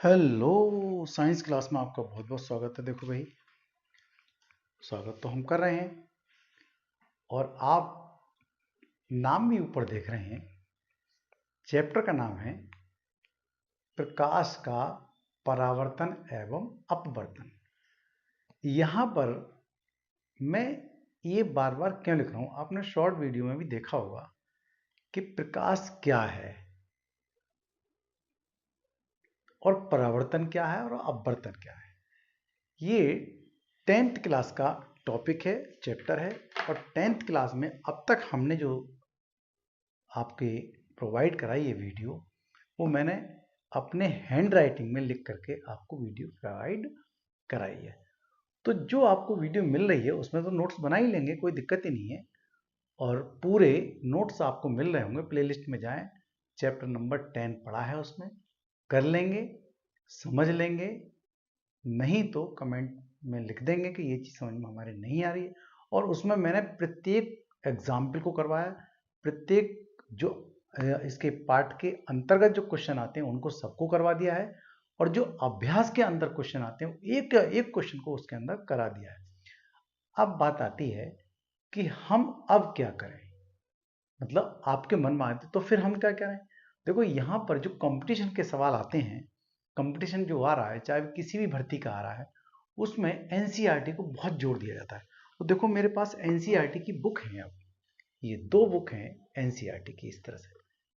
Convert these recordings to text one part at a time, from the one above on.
Hello. Science class में आपका बहुत बहुत स्वागत है। देखो भाई, स्वागत तो हम कर रहे हैं और आप नाम भी ऊपर देख रहे हैं। चैप्टर का नाम है प्रकाश का परावर्तन एवं अपवर्तन। यहाँ पर मैं ये बार बार क्यों लिख रहा हूँ, आपने शॉर्ट वीडियो में भी देखा होगा कि प्रकाश क्या है और परावर्तन क्या है और अपवर्तन क्या है। ये 10th क्लास का टॉपिक है, चैप्टर है। और 10th क्लास में अब तक हमने जो आपके प्रोवाइड कराई ये वीडियो, वो मैंने अपने हैंड राइटिंग में लिख करके आपको वीडियो प्रोवाइड कराई है। तो जो आपको वीडियो मिल रही है उसमें तो नोट्स बना ही लेंगे, कोई दिक्कत ही नहीं है। और पूरे नोट्स आपको मिल रहे होंगे, प्लेलिस्ट में जाएं, चैप्टर नंबर 10 पढ़ा है, उसमें कर लेंगे, समझ लेंगे। नहीं तो कमेंट में लिख देंगे कि ये चीज़ समझ में हमारे नहीं आ रही है। और उसमें मैंने प्रत्येक एग्जाम्पल को करवाया, प्रत्येक जो इसके पार्ट के अंतर्गत जो क्वेश्चन आते हैं उनको सबको करवा दिया है। और जो अभ्यास के अंदर क्वेश्चन आते हैं एक एक क्वेश्चन को उसके अंदर करा दिया है। अब बात आती है कि हम अब क्या करें, मतलब आपके मन में आते तो फिर हम क्या करें। देखो, यहाँ पर जो कंपटीशन के सवाल आते हैं, कंपटीशन जो आ रहा है चाहे किसी भी भर्ती का आ रहा है, उसमें एनसीईआरटी को बहुत जोर दिया जाता है। तो देखो मेरे पास एनसीईआरटी की बुक है, अब ये दो बुक हैं एनसीईआरटी की, इस तरह से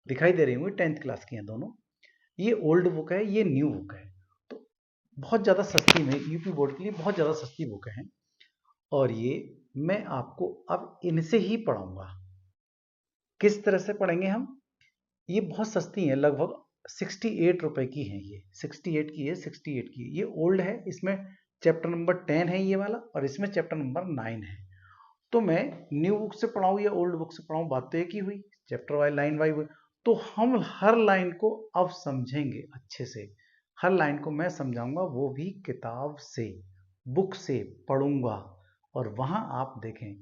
दिखाई दे रही होंगी, 10th क्लास की हैं दोनों। ये ओल्ड बुक है, ये न्यू बुक है। तो बहुत ज़्यादा सस्ती में, यूपी बोर्ड के लिए बहुत ज़्यादा सस्ती बुक है। और ये मैं आपको अब इनसे ही पढ़ाऊंगा। किस तरह से पढ़ेंगे हम, ये बहुत सस्ती है, लगभग 68 रुपए की है। ये 68 की है, 68 की। ये ओल्ड है, इसमें चैप्टर नंबर 10 है ये वाला, और इसमें चैप्टर नंबर 9 है। तो मैं न्यू बुक से पढ़ाऊँ या ओल्ड बुक से पढ़ाऊँ, बात तो एक ही हुई, चैप्टर वाइज लाइन वाइज। तो हम हर लाइन को अब समझेंगे अच्छे से, हर लाइन को मैं समझाऊंगा, वो भी किताब से, बुक से पढ़ूंगा। और वहां आप देखें,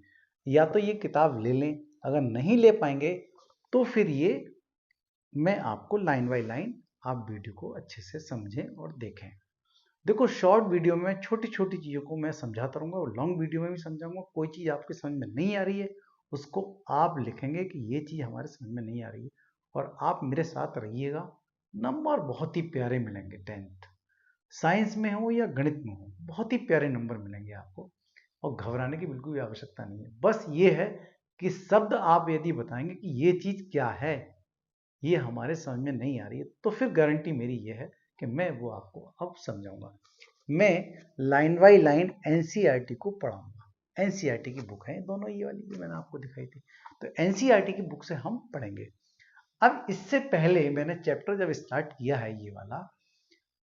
या तो ये किताब ले लें, अगर नहीं ले पाएंगे तो फिर ये मैं आपको लाइन बाय लाइन आप वीडियो को अच्छे से समझें और देखें। देखो, शॉर्ट वीडियो में छोटी छोटी चीज़ों को मैं समझाता रहूँगा और लॉन्ग वीडियो में भी समझाऊंगा। कोई चीज़ आपके समझ में नहीं आ रही है उसको आप लिखेंगे कि ये चीज़ हमारे समझ में नहीं आ रही है, और आप मेरे साथ रहिएगा। नंबर बहुत ही प्यारे मिलेंगे, 10th साइंस में हो या गणित में हो, बहुत ही प्यारे नंबर मिलेंगे आपको। और घबराने की बिल्कुल भी आवश्यकता नहीं है। बस ये है कि शब्द आप यदि बताएंगे कि ये चीज़ क्या है, ये हमारे समझ में नहीं आ रही है, तो फिर गारंटी मेरी ये है कि मैं वो आपको अब समझाऊंगा। मैं लाइन बाई लाइन एनसीईआरटी को पढ़ाऊंगा। एनसीईआरटी की बुक है दोनों, ये वाली जो मैंने आपको दिखाई थी। तो एनसीईआरटी की बुक से हम पढ़ेंगे। अब इससे पहले मैंने चैप्टर जब स्टार्ट किया है ये वाला,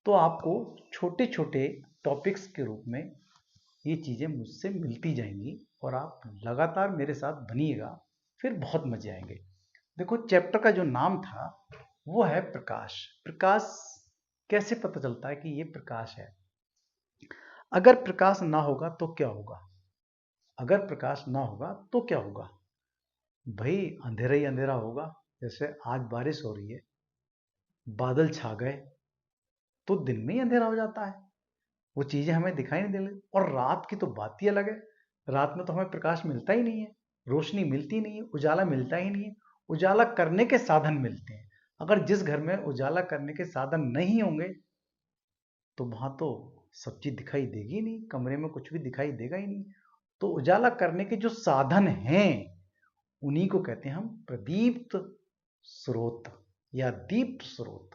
तो आपको छोटे छोटे टॉपिक्स के रूप में ये चीज़ें मुझसे मिलती जाएंगी और आप लगातार मेरे साथ बनिएगा, फिर बहुत मजे आएंगे। देखो, चैप्टर का जो नाम था वो है प्रकाश। प्रकाश कैसे पता चलता है कि ये प्रकाश है। अगर प्रकाश ना होगा तो क्या होगा, अगर प्रकाश ना होगा तो क्या होगा, भाई अंधेरा ही अंधेरा होगा। जैसे आज बारिश हो रही है, बादल छा गए, तो दिन में ही अंधेरा हो जाता है, वो चीजें हमें दिखाई नहीं दे रही। और रात की तो बात ही अलग है, रात में तो हमें प्रकाश मिलता ही नहीं है, रोशनी मिलती नहीं है, उजाला मिलता ही नहीं है। उजाला करने के साधन मिलते हैं। अगर जिस घर में उजाला करने के साधन नहीं होंगे तो वहां तो सब चीज दिखाई देगी नहीं, कमरे में कुछ भी दिखाई देगा ही नहीं। तो उजाला करने के जो साधन हैं उन्हीं को कहते हैं हम प्रदीप्त स्रोत या दीप्त स्रोत।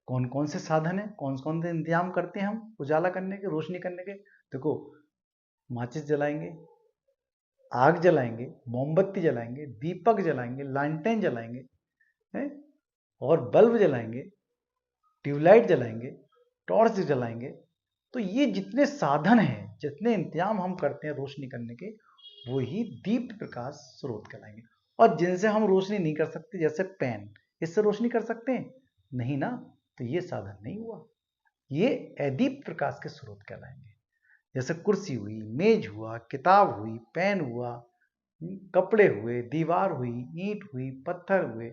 कौन कौन से साधन है, कौन कौन से इंतजाम करते हैं हम उजाला करने के, रोशनी करने के। देखो, माचिस जलाएंगे, आग जलाएंगे, मोमबत्ती जलाएंगे, दीपक जलाएंगे, लालटेन जलाएंगे, है? और बल्ब जलाएंगे, ट्यूबलाइट जलाएंगे, टॉर्च जलाएंगे। तो ये जितने साधन हैं, जितने इंतजाम हम करते हैं रोशनी करने के, वो ही दीप्त प्रकाश स्रोत कहलाएंगे। और जिनसे हम रोशनी नहीं कर सकते, जैसे पेन, इससे रोशनी कर सकते हैं नहीं ना, तो ये साधन नहीं हुआ, ये अदीप्त प्रकाश के स्रोत कहलाएंगे। जैसे कुर्सी हुई, मेज हुआ, किताब हुई, पेन हुआ, कपड़े हुए, दीवार हुई, ईंट हुई, पत्थर हुए,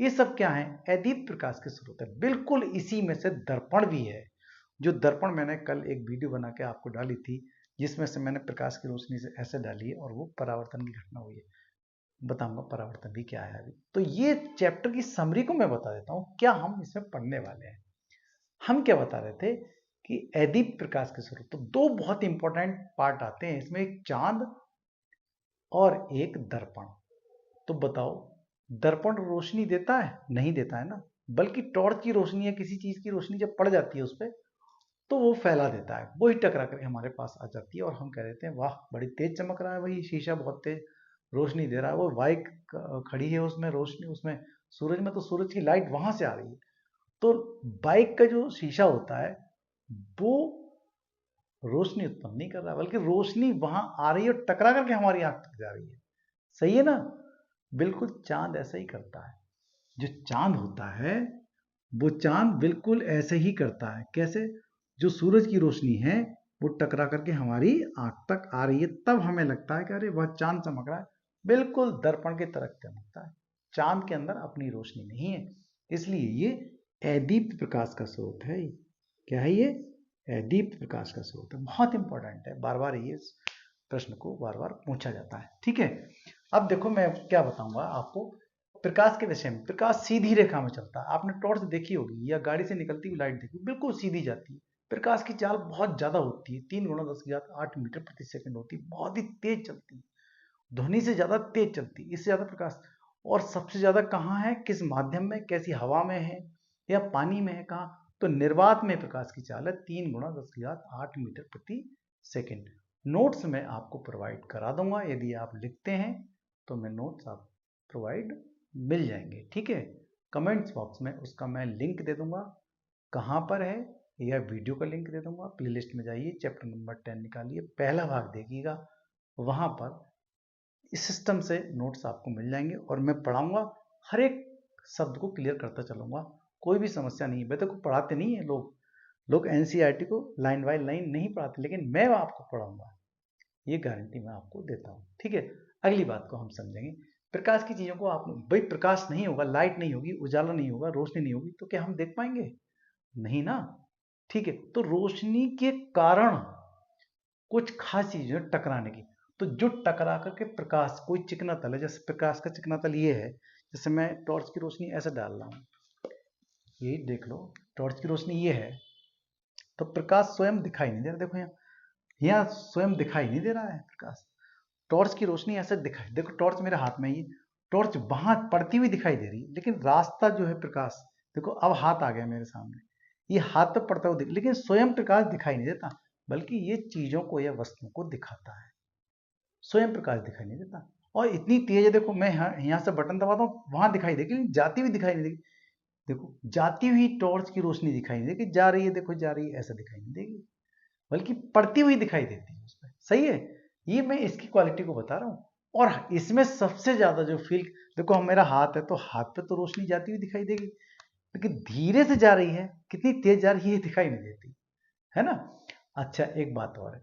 ये सब क्या है? अदीप्त प्रकाश के स्रोत है। बिल्कुल इसी में से दर्पण भी है। जो दर्पण मैंने कल एक वीडियो बना के आपको डाली थी, जिसमें से मैंने प्रकाश की रोशनी से ऐसे डाली है और वो परावर्तन की घटना हुई है। बताऊंगा परावर्तन भी क्या है अभी। तो ये चैप्टर की समरी को मैं बता देता हूँ, क्या हम इसमें पढ़ने वाले हैं। हम क्या बता रहे थे कि अदीप्त प्रकाश के स्रोत, तो दो बहुत इंपॉर्टेंट पार्ट आते हैं इसमें, एक चांद और एक दर्पण। तो बताओ, दर्पण रोशनी देता है? नहीं देता है ना, बल्कि टॉर्च की रोशनी या किसी चीज की रोशनी जब पड़ जाती है उस पर, तो वो फैला देता है, वही टकरा कर हमारे पास आ जाती है और हम कह देते हैं वाह बड़ी तेज चमक रहा है, वही शीशा बहुत तेज रोशनी दे रहा है, वो बाइक खड़ी है उसमें रोशनी, उसमें सूरज में तो सूरज की लाइट वहां से आ रही है। तो बाइक का जो शीशा होता है वो रोशनी उत्पन्न नहीं कर रहा, बल्कि रोशनी वहां आ रही है और टकरा करके हमारी आंख तक जा रही है। सही है ना? बिल्कुल चांद ऐसा ही करता है। जो चांद होता है वो चांद बिल्कुल ऐसे ही करता है। कैसे? जो सूरज की रोशनी है वो टकरा करके हमारी आंख तक आ रही है, तब हमें लगता है कि अरे वह चांद चमक रहा है। बिल्कुल दर्पण की तरह चमकता है। चांद के अंदर अपनी रोशनी नहीं है, इसलिए ये अदीप्त प्रकाश का स्रोत है। क्या है ये? अदीप्त प्रकाश का स्रोत है। बहुत इंपॉर्टेंट है, बार बार ये प्रश्न को बार बार पूछा जाता है। ठीक है, अब देखो मैं क्या बताऊंगा आपको प्रकाश के विषय में। प्रकाश सीधी रेखा में चलता है। आपने टॉर्च देखी होगी या गाड़ी से निकलती हुई लाइट देखी, बिल्कुल सीधी जाती है। प्रकाश की चाल बहुत ज्यादा होती है, 3 × 10⁸ मीटर प्रति सेकंड होती है, बहुत ही तेज चलती है, ध्वनि से ज्यादा तेज चलती है, इससे ज्यादा प्रकाश। और सबसे ज्यादा कहाँ है, किस माध्यम में, कैसी हवा में है या पानी में है, कहाँ? तो निर्वात में प्रकाश की चाल है 3 × 10⁸ मीटर प्रति सेकंड। नोट्स में आपको प्रोवाइड करा दूंगा, यदि आप लिखते हैं तो मैं नोट्स आप प्रोवाइड मिल जाएंगे। ठीक है, कमेंट्स बॉक्स में उसका मैं लिंक दे दूंगा, कहाँ पर है या वीडियो का लिंक दे दूंगा। प्लेलिस्ट में जाइए, चैप्टर नंबर 10 निकालिए, पहला भाग देखिएगा, वहां पर इस सिस्टम से नोट्स आपको मिल जाएंगे और मैं पढ़ाऊंगा, हर एक शब्द को क्लियर करता चलूंगा, कोई भी समस्या नहीं है। वैसे को पढ़ाते नहीं है लोग एनसीईआरटी को लाइन बाय लाइन नहीं पढ़ाते, लेकिन मैं आपको पढ़ाऊंगा, ये गारंटी मैं आपको देता हूँ। ठीक है, अगली बात को हम समझेंगे। प्रकाश की चीजों को आप, भाई प्रकाश नहीं होगा, लाइट नहीं होगी, उजाला नहीं होगा, रोशनी नहीं होगी, तो क्या हम देख पाएंगे? नहीं ना। ठीक है, तो रोशनी के कारण कुछ खास चीजें टकराने की, तो जो टकरा करके प्रकाश, कोई चिकना तल है, जैसे प्रकाश का चिकना तल ये है, जैसे मैं टॉर्च की रोशनी ऐसे डाल रहा हूं, ये देख लो, टॉर्च की रोशनी ये है, तो प्रकाश स्वयं दिखाई नहीं दे रहा। देखो यहाँ स्वयं दिखाई नहीं दे रहा है प्रकाश, टॉर्च की रोशनी ऐसे दिखाई, देखो टॉर्च मेरे हाथ में, ये टॉर्च वहां पड़ती हुई दिखाई दे रही है, लेकिन रास्ता जो है प्रकाश, देखो अब हाथ आ गया मेरे सामने, ये हाथ पे पड़ता हुआ दिख, लेकिन स्वयं प्रकाश दिखाई नहीं देता, बल्कि ये चीजों को या वस्तुओं को दिखाता है, स्वयं प्रकाश दिखाई नहीं देता। और इतनी तेज है, देखो मैं यहाँ से बटन दबाता हूँ, वहां दिखाई देगी, लेकिन जाती हुई दिखाई नहीं देगी। देखो जाती हुई टॉर्च की रोशनी दिखाई नहीं देगी, जा रही है, देखो जा रही है, ऐसा दिखाई नहीं देगी, बल्कि पड़ती हुई दिखाई देती है उसमें। सही है, ये मैं इसकी क्वालिटी को बता रहा हूँ। और इसमें सबसे ज्यादा जो फील, देखो हम, मेरा हाथ है तो हाथ पे तो रोशनी जाती हुई दिखाई देगी, लेकिन धीरे से जा रही है, कितनी तेज जा रही है दिखाई नहीं देती, है ना। अच्छा एक बात और है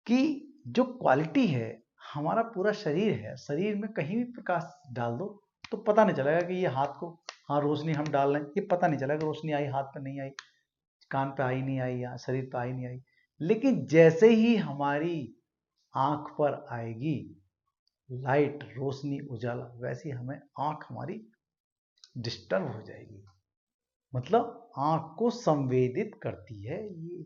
कि जो क्वालिटी है, हमारा पूरा शरीर है, शरीर में कहीं भी प्रकाश डाल दो तो पता नहीं चलेगा कि ये हाथ को, हाँ रोशनी हम डाल रहे हैं, ये पता नहीं चलेगा रोशनी आई, हाथ पे नहीं आई, कान पे आई नहीं आई, या शरीर पे आई नहीं आई। लेकिन जैसे ही हमारी आंख पर आएगी लाइट, रोशनी, उजाला, वैसे ही हमें आंख हमारी डिस्टर्ब हो जाएगी, मतलब आंख को संवेदित करती है ये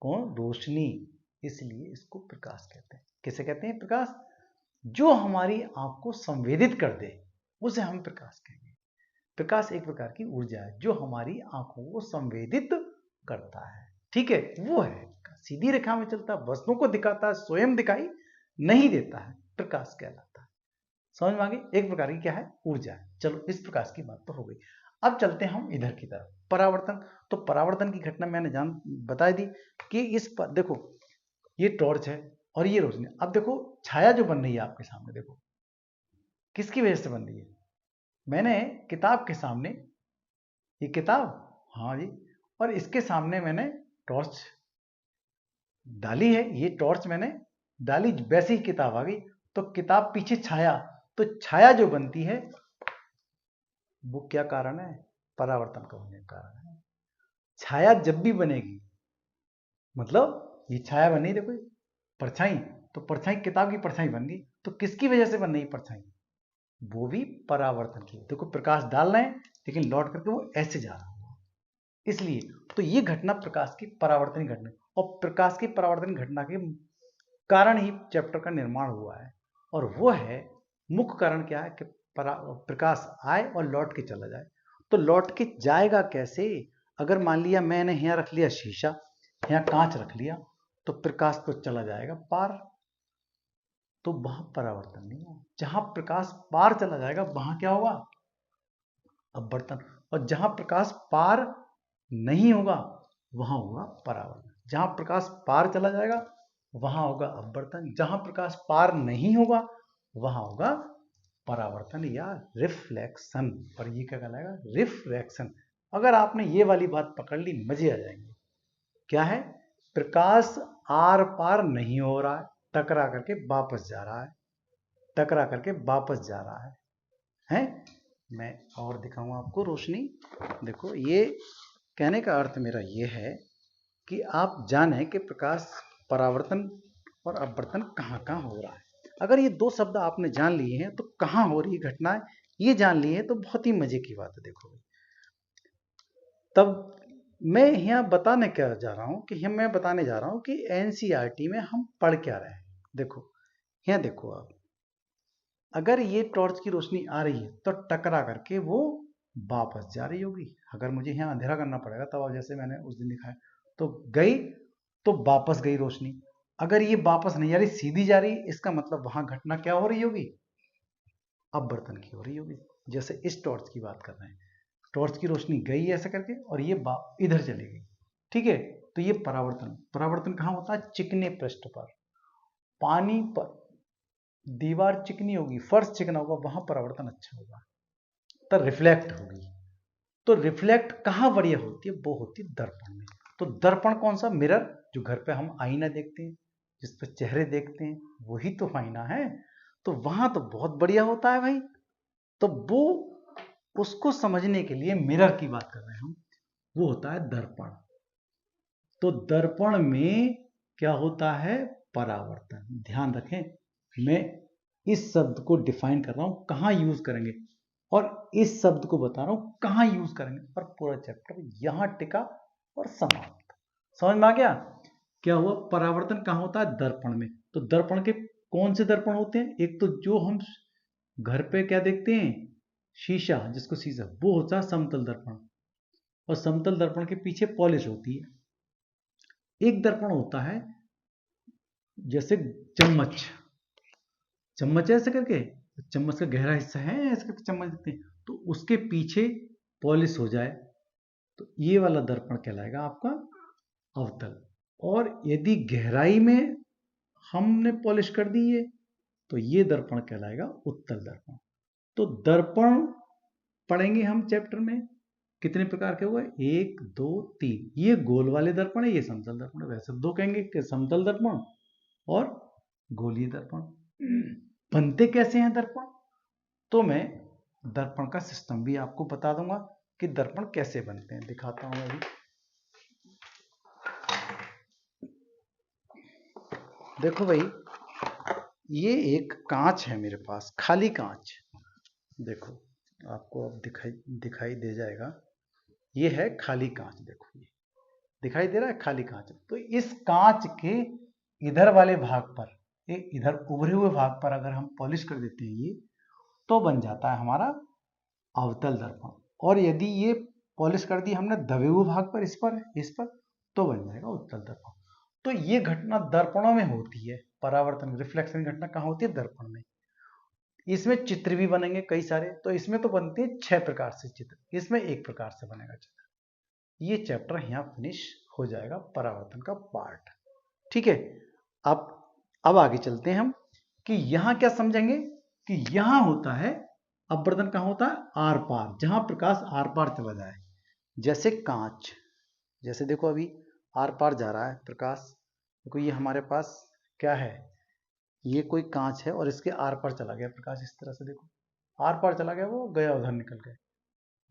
कौन? रोशनी। इसलिए इसको प्रकाश कहते हैं। किसे कहते हैं? प्रकाश। जो हमारी आंख को संवेदित कर दे उसे हम प्रकाश कहेंगे। प्रकाश एक प्रकार की ऊर्जा है जो हमारी आंखों को संवेदित करता है। ठीक है, वो है सीधी रेखा में चलता है, वस्तुओं को दिखाता है, स्वयं दिखाई नहीं देता है, प्रकाश कहलाता है। समझ में आ गई? एक प्रकार की क्या है? ऊर्जा है। चलो इस प्रकाश की बात तो हो गई। अब चलते हैं हम इधर की तरफ, परावर्तन। तो परावर्तन की घटना मैंने बता दी कि इस पर देखो, ये टॉर्च है और ये रोशनी। अब देखो छाया जो बन रही है आपके सामने, देखो किसकी वजह से बन रही है? मैंने किताब के सामने, ये किताब, हाँ जी, और इसके सामने मैंने टॉर्च डाली है, ये टॉर्च मैंने डाली, वैसे ही किताब आ गई, तो किताब पीछे छाया, तो छाया जो बनती है वो क्या कारण है? परावर्तन का होने का कारण है। छाया जब भी बनेगी, मतलब ये छाया बनी, देखो परछाई, तो परछाई किताब की परछाई बन गई, तो किसकी वजह से बन रही परछाई? वो भी परावर्तन की। देखो प्रकाश डाल रहे हैं लेकिन लौट करके वो ऐसे जा रहा है, इसलिए तो ये घटना प्रकाश की परावर्तन घटना, और प्रकाश की परावर्तन घटना के कारण ही चैप्टर का निर्माण हुआ है। और वो है, मुख्य कारण क्या है कि प्रकाश आए और लौट के चला जाए। तो लौट के जाएगा कैसे? अगर मान लिया मैंने यहाँ रख लिया शीशा, यहाँ कांच रख लिया, तो प्रकाश तो चला जाएगा पार, तो वहां परावर्तन नहीं होगा। जहां प्रकाश पार चला जाएगा वहां क्या होगा? अपवर्तन। और जहां प्रकाश पार नहीं होगा वहां होगा परावर्तन। जहां प्रकाश पार चला जाएगा वहां होगा अपवर्तन, जहां प्रकाश पार नहीं होगा वहां होगा परावर्तन या रिफ्लेक्शन। और ये क्या कहलाएगा? रिफ्रैक्शन। अगर आपने ये वाली बात पकड़ ली मजे आ जाएंगे। क्या है? प्रकाश आर पार नहीं हो रहा है, टकरा करके वापस जा रहा है, टकरा करके वापस जा रहा है? मैं और दिखाऊंगा आपको रोशनी। देखो, ये कहने का अर्थ मेरा ये है कि आप जाने कि प्रकाश परावर्तन और अपवर्तन कहाँ कहाँ हो रहा है। अगर ये दो शब्द आपने जान लिए हैं तो कहाँ हो रही घटनाएं ये जान लिए हैं तो बहुत ही मजे की बात है। देखो, तब मैं यहाँ बताने क्या जा रहा हूँ कि मैं बताने जा रहा हूँ कि एनसीईआरटी में हम पढ़ क्या रहे हैं। देखो यहाँ देखो आप, अगर ये टॉर्च की रोशनी आ रही है तो टकरा करके वो वापस जा रही होगी। अगर मुझे यहाँ अंधेरा करना पड़ेगा तब, अब जैसे मैंने उस दिन दिखाया, तो गई तो वापस गई रोशनी। अगर ये वापस नहीं जा रही, सीधी जा रही, इसका मतलब वहां घटना क्या हो रही होगी? अपवर्तन की हो रही होगी। जैसे इस टॉर्च की बात कर रहे हैं, टॉर्च की रोशनी गई ऐसे करके और ये इधर चली गई, ठीक है? तो ये परावर्तन। परावर्तन कहाँ होता है? चिकने पृष्ठ पर, पानी पर दीवार चिकनी होगी, फर्श चिकना होगा, वहां परावर्तन अच्छा होगा, तब रिफ्लेक्ट होगी। तो रिफ्लेक्ट कहाँ बढ़िया होती है? वो होती है दर्पण में। तो दर्पण कौन सा? मिरर, जो घर पे हम आईना देखते हैं, जिस पे चेहरे देखते हैं, वही तो आईना है। तो वहां तो बहुत बढ़िया होता है भाई। तो वो, उसको समझने के लिए मिरर की बात कर रहे हैं हम, वो होता है दर्पण। तो दर्पण में क्या होता है? परावर्तन। ध्यान रखें, मैं इस शब्द को डिफाइन कर रहा हूं, कहां यूज करेंगे, और इस शब्द को बता रहा हूं कहां यूज करेंगे, और पूरा चैप्टर यहां टिका और समाप्त। समझ में आ गया? क्या हुआ? परावर्तन कहां होता है? दर्पण में। तो दर्पण के कौन से दर्पण होते हैं? एक तो जो हम घर पे क्या देखते हैं, शीशा, जिसको शीशा, वो होता है समतल दर्पण, और समतल दर्पण के पीछे पॉलिश होती है। एक दर्पण होता है जैसे चम्मच, चम्मच ऐसे करके, चम्मच का गहरा हिस्सा है ऐसे करके चम्मच देखते हैं, तो उसके पीछे पॉलिश हो जाए तो ये वाला दर्पण कहलाएगा आपका अवतल। और यदि गहराई में हमने पॉलिश कर दी है तो ये दर्पण कहलाएगा उत्तल दर्पण। तो दर्पण पढ़ेंगे हम चैप्टर में, कितने प्रकार के हुए? 1 2 3। ये गोल वाले दर्पण है, ये समतल दर्पण है। वैसे दो कहेंगे कि समतल दर्पण और गोलीय दर्पण। बनते कैसे हैं दर्पण? तो मैं दर्पण का सिस्टम भी आपको बता दूंगा कि दर्पण कैसे बनते हैं। दिखाता हूं अभी। देखो भाई, ये एक कांच है मेरे पास, खाली कांच। देखो आपको अब दिखाई दे जाएगा, ये है खाली कांच। देखो ये दिखाई दे रहा है, खाली कांच। तो इस कांच के इधर वाले भाग पर, इधर उभरे हुए भाग पर अगर हम पॉलिश कर देते हैं ये, तो बन जाता है हमारा अवतल दर्पण। और यदि ये पॉलिश कर दी हमने दबे हुए भाग पर, इस पर, तो बन जाएगा उत्तल दर्पण। तो ये घटना दर्पणों में होती है। परावर्तन, रिफ्लेक्शन घटना कहाँ होती है? दर्पण में। इसमें चित्र भी बनेंगे कई सारे। तो इसमें तो बनते हैं 6 प्रकार से चित्र, इसमें एक प्रकार से बनेगा चित्र। ये चैप्टर यहाँ फिनिश हो जाएगा, परावर्तन का पार्ट। ठीक है, अब आगे चलते हैं हम कि यहां क्या समझेंगे कि यहां होता है अपवर्तन। कहां होता है? आर पार, जहां प्रकाश आर पार चला जाए। जैसे कांच, जैसे देखो अभी आर पार जा रहा है प्रकाश। देखो ये हमारे पास क्या है, ये कोई कांच है और इसके आर पार चला गया प्रकाश। इस तरह से देखो, आर पार चला गया, वो गया उधर निकल गया।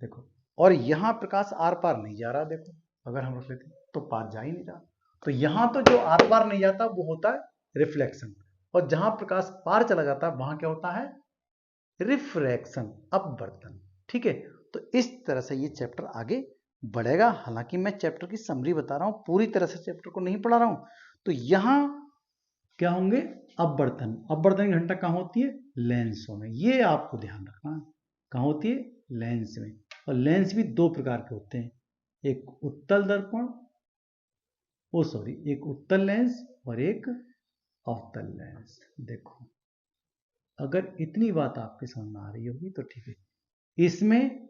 देखो, और यहां प्रकाश आर पार नहीं जा रहा, देखो अगर हम रख लेते तो पार जा ही नहीं रहा, तो यहां तो जो आर पार नहीं जाता वो होता है रिफ्लेक्शन, और जहां प्रकाश पार चला जाता है वहां क्या होता है, रिफ्रैक्शन, अपवर्तन। ठीक है, तो इस तरह से ये चैप्टर आगे बढ़ेगा। हालांकि मैं चैप्टर की समरी बता रहा हूं, पूरी तरह से चैप्टर को नहीं पढ़ा रहा हूं। तो यहां क्या होंगे, अपवर्तन। अपवर्तन की घनता कहां होती है, लेंसों में, ये आपको ध्यान रखना है, कहां होती है, लेंस में। और लेंस भी दो प्रकार के होते हैं, एक उत्तल दर्पण, एक उत्तल लेंस और एक अवतल लेंस। देखो, अगर इतनी बात आपके समझ में आ रही होगी तो ठीक है। इसमें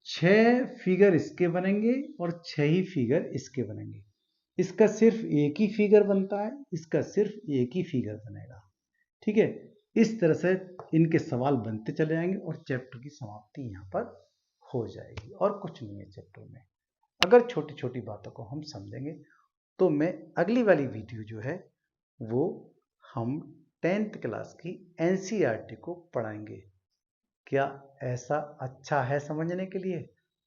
6 फिगर इसके बनेंगे और 6 ही फिगर इसके बनेंगे। इसका सिर्फ एक ही फिगर बनता है, इसका सिर्फ एक ही फिगर बनेगा। ठीक है, इस तरह से इनके सवाल बनते चले जाएंगे और चैप्टर की समाप्ति यहाँ पर हो जाएगी, और कुछ नहीं है चैप्टर में। अगर छोटी छोटी बातों को हम समझेंगे तो मैं अगली वाली वीडियो जो है वो हम 10th क्लास की एनसीईआरटी को पढ़ाएंगे। क्या ऐसा अच्छा है समझने के लिए?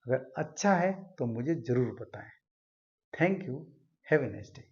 अगर अच्छा है तो मुझे ज़रूर बताएं। Thank you, have a nice day.